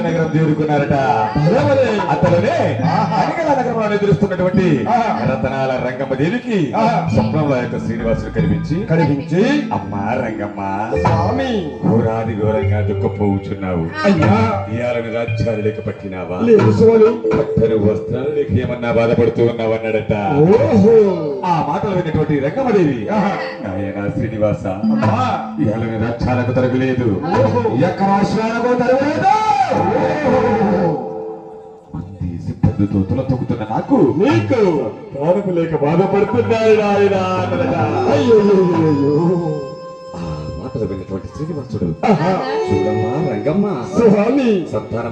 నగరం చేరుకున్నారట. అతడునే అనిగల నగరంలో ఎదురుస్తున్నటువంటి రతనాల రంగమ్మ దేవికి స్వప్నంలో యొక్క శ్రీనివాసుడు కనిపించి అమ్మా రంగమ్మ స్వామి ఘోరాది ఘోరంగా దుఃఖపోవుచున్నావు. ఇయాలను రాజ్యాలు లేక పట్టినావా? పట్టరు వస్త్రాలు లేక ఏమన్నా బాధపడుతూ ఉన్నావు అన్నాడట. ఆ మాటలు విన్నటువంటి రంగమ్మదేవి ఆయన శ్రీనివాస ఇయాలను రాజ్యాలకు తరగలేదు, ఎక్క రాష్ట్రాలకు తరగలేదు. సిబ్బందితో తుల తొక్కుతున్న నాకు నీకు ప్రాణము లేక బాధపడుతున్నాడు ఆయన. ఆ మాటలు విన్నటువంటి శ్రీనివాసుడు చూడమ్మా రంగమ్మ స్వామి సంతానం